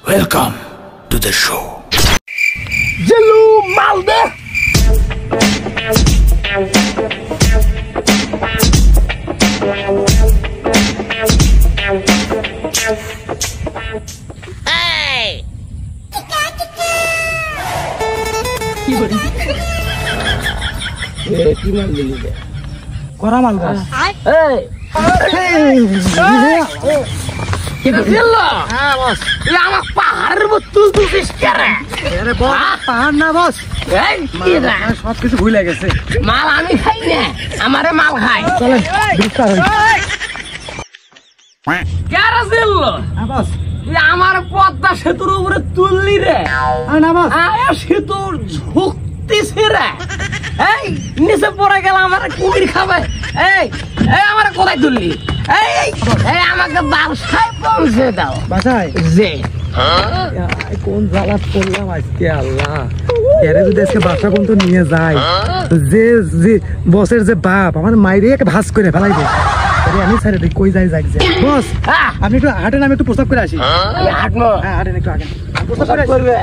Welcome to the show. Jello Malde. Hey! কি মাল দিলি রে? করা মাল গাছ। এই! কি দিল্লা? হ্যাঁ বস। এ আমার পাহাড়ের মতো তুলছিস কেন? আরে বস, পাহাড় না বস। এই কি রে? সব কিছু ভুলে গেছে। মাল আমি খাই না, আমারে মাল খাই। চলে, বিস্তার হই। কেরা দিল্লা? হ্যাঁ বস। এ আমার পদ্মা সেতুর উপরে তুললি রে। না বস। সেতু ঝুঁকতিছে রে। এই নিচে পড়ে গেল আমার কুমির খাবে। এই এই আমার কোথায় তুললি? এই এই আমাকে বাসায় পৌঁছে দাও। বাসায় যে কোন জালাত করলাম আজকে আল্লাহ। এরে যদি আজকে বাসা পর্যন্ত নিয়ে যায়, যে যে বসের যে বাপ আমার মাইরে একটা ভাস করে ফেলাইবে। আমি ছেড়ে দিই, কই যাই যাক। বস আমি একটু হাটেন, আমি একটু প্রস্তাব করে আসি। হাঁটবো? হ্যাঁ হাটেন, একটু হাঁটেন। প্রস্তাব করবে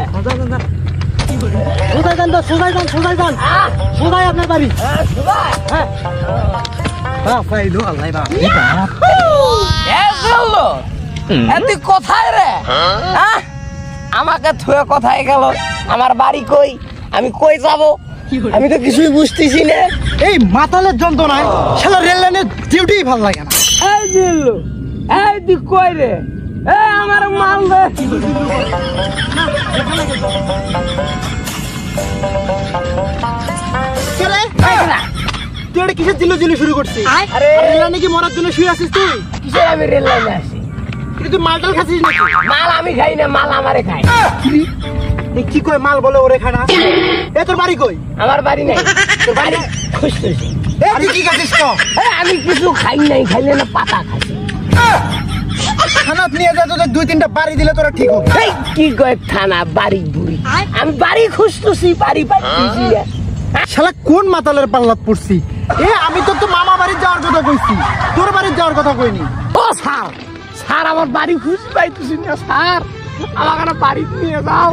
সোজাই যান, সোজাই যান, সোজাই যান, সোজাই আপনার বাড়ি। হ্যাঁ তুই কোথায় রে? আমাকে থুয়ে কোথায় গেল? আমার বাড়ি কই? আমি কই যাব? আমি তো কিছুই বুঝতেছি না। এই মাতালের যন্ত্রণায় শালা রেল লাইনের ডিউটি ভালো লাগে না। এই জিল্লু, এই তুই কই রে? এই আমার মাল দে। তুই এটা কিসের জিল্লু জিল্লু শুরু করছিস? আরে রেল লাইনে কি মরার জন্য শুয়ে আছিস তুই? কিসে আমি রেল লাইনে আসি? তুই মালটাল খাচ্ছিস নাকি? মাল আমি খাই না, মাল আমারে খাই। কি কই মাল বলে ওরে খায় না? এ তোর বাড়ি কই? আমার বাড়ি নাই। তোর বাড়ি খুঁজতেছি। তুই কি খাচ্ছিস তো? আমি কিছু খাই নাই, খাইলে না পাতা খাচ্ছি। থানাত নিয়ে যা, তোদের দুই তিনটা বাড়ি দিলে তোরা ঠিক হবে। এই কি কয় থানা বাড়ি বুড়ি? আমি বাড়ি খুঁজতেছি, বাড়ি পাইতেছি না। শালা কোন মাতালের পাল্লাত পড়ছি? আমি তো মামা বাড়ি যাওয়ার কথা কইছি, তোর বাড়ি যাওয়ার কথা কইনি। ও স্যার, স্যার আমার বাড়ি খুঁজে পাইতেছি না স্যার, আমাকে বাড়ি নিয়ে যাও।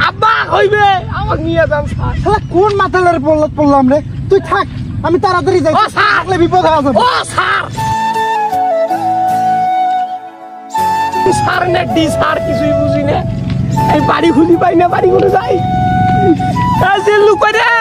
আব্বা হইবে, আমাকে নিয়ে যাও স্যার। শালা কোন মাতালের পাল্লাত পড়লাম রে? তুই থাক, আমি তাড়াতাড়ি যাই। ও স্যার, থাকলে বিপদ হয়ে যাবে। ও স্যার, স্যার না ডি স্যার কিছুই বুঝি না। এই বাড়ি খুঁজি পাই না, বাড়ি করে যাই। লুকাই রে।